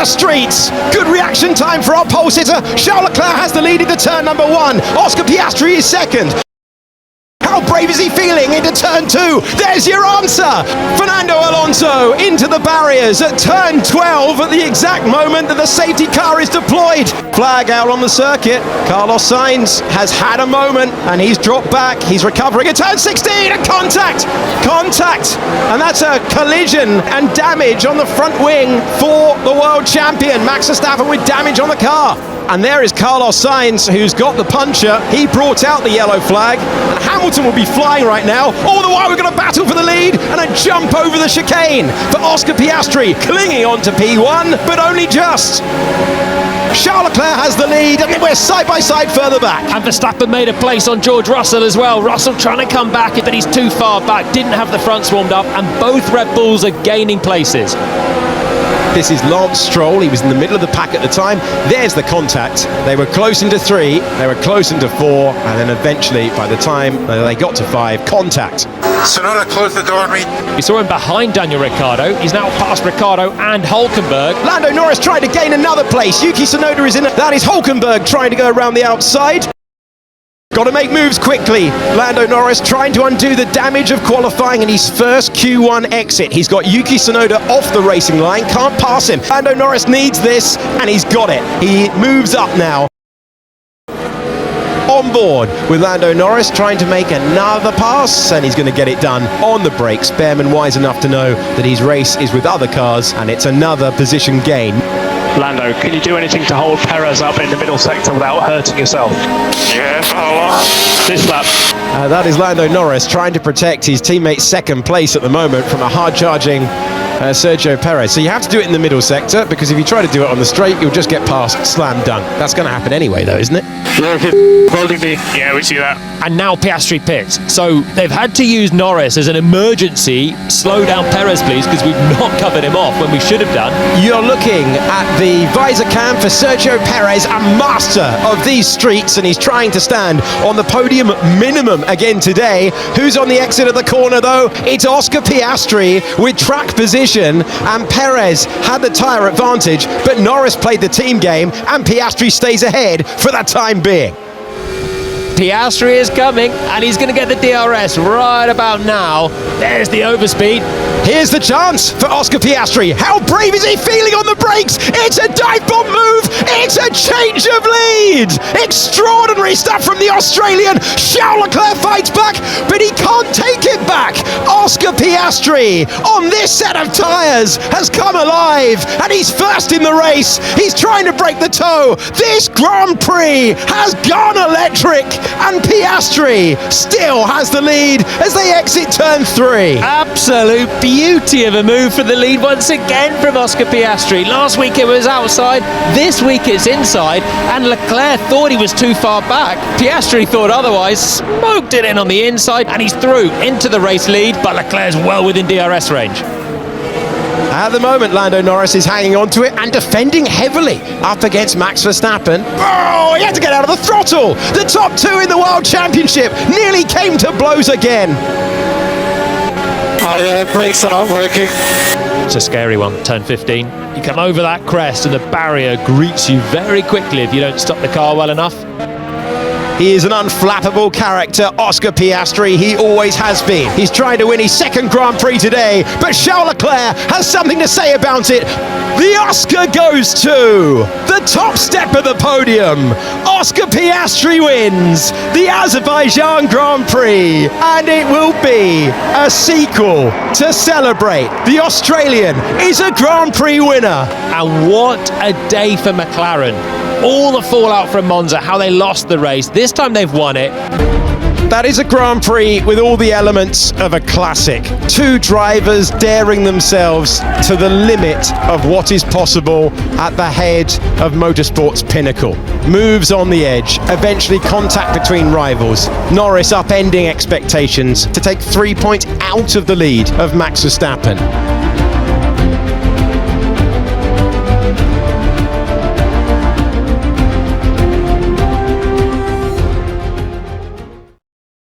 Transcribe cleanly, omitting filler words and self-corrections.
the streets. Good reaction time for our pole sitter. Charles Leclerc has the lead into turn number 1. Oscar Piastri is second. How brave is he feeling into turn 2? There's your answer! Fernando Alonso into the barriers at turn 12 at the exact moment that the safety car is deployed. Flag out on the circuit. Carlos Sainz has had a moment and he's dropped back. He's recovering at turn 16 and contact! Contact! And that's a collision and damage on the front wing for the world champion. Max Verstappen with damage on the car. And there is Carlos Sainz, who's got the puncher. He brought out the yellow flag, and Hamilton will be flying right now. All the while we're going to battle for the lead, and a jump over the chicane for Oscar Piastri, clinging on to P1, but only just. Charles Leclerc has the lead, and we're side by side further back. And Verstappen made a place on George Russell as well. Russell trying to come back, but he's too far back, didn't have the fronts warmed up, and both Red Bulls are gaining places. This is Lance Stroll. He was in the middle of the pack at the time. There's the contact. They were close into 3, they were close into 4, and then eventually, by the time they got to 5, contact. Sonoda, close the door on me. We saw him behind Daniel Ricciardo. He's now past Ricciardo and Hülkenberg. Lando Norris trying to gain another place. Yuki Tsunoda is in it. That is Hülkenberg trying to go around the outside. Got to make moves quickly. Lando Norris trying to undo the damage of qualifying in his first Q1 exit. He's got Yuki Tsunoda off the racing line, can't pass him. Lando Norris needs this, and he's got it. He moves up now. On board with Lando Norris trying to make another pass, and he's going to get it done on the brakes. Behrman wise enough to know that his race is with other cars, and it's another position gain. Lando, can you do anything to hold Perez up in the middle sector without hurting yourself? Yes, how This lap. That is Lando Norris trying to protect his teammate's second place at the moment from a hard-charging Sergio Perez. So you have to do it in the middle sector, because if you try to do it on the straight, you'll just get past, slam dunk. That's going to happen anyway, though, isn't it? Holding me. Yeah, we see that. And now Piastri pits. So they've had to use Norris as an emergency. Slow down Perez, please, because we've not covered him off when we should have done. You're looking at the visor cam for Sergio Perez, a master of these streets, and he's trying to stand on the podium minimum again today. Who's on the exit of the corner, though? It's Oscar Piastri with track position, and Perez had the tyre advantage, but Norris played the team game, and Piastri stays ahead for the time being. Piastri is coming, and he's going to get the DRS right about now. There's the overspeed. Here's the chance for Oscar Piastri. How brave is he feeling on the brakes? It's a dive bomb move. It's a change of lead. Extraordinary stuff from the Australian. Charles Leclerc fights back, but he can't take it back. Oscar Piastri on this set of tyres has come alive, and he's first in the race. He's trying to break the toe. This Grand Prix has gone electric, and Piastri still has the lead as they exit turn 3. Absolute beauty of a move for the lead once again from Oscar Piastri. Last week it was outside, this week it's inside, and Leclerc thought he was too far back. Piastri thought otherwise, smoked it in on the inside, and he's through into the race lead, but Leclerc's well within DRS range. At the moment, Lando Norris is hanging on to it and defending heavily up against Max Verstappen. Oh, he had to get out of the throttle. The top 2 in the World Championship nearly came to blows again. Oh yeah, brakes are not working. It's a scary one, turn 15. You come over that crest and the barrier greets you very quickly if you don't stop the car well enough. He is an unflappable character, Oscar Piastri. He always has been. He's trying to win his second Grand Prix today, but Charles Leclerc has something to say about it. The Oscar goes to the top step of the podium. Oscar Piastri wins the Azerbaijan Grand Prix, and it will be a sequel to celebrate. The Australian is a Grand Prix winner. And what a day for McLaren. All the fallout from Monza, how they lost the race. This time they've won it. That is a Grand Prix with all the elements of a classic. 2 drivers daring themselves to the limit of what is possible at the head of motorsport's pinnacle. Moves on the edge, eventually contact between rivals. Norris upending expectations to take 3 points out of the lead of Max Verstappen.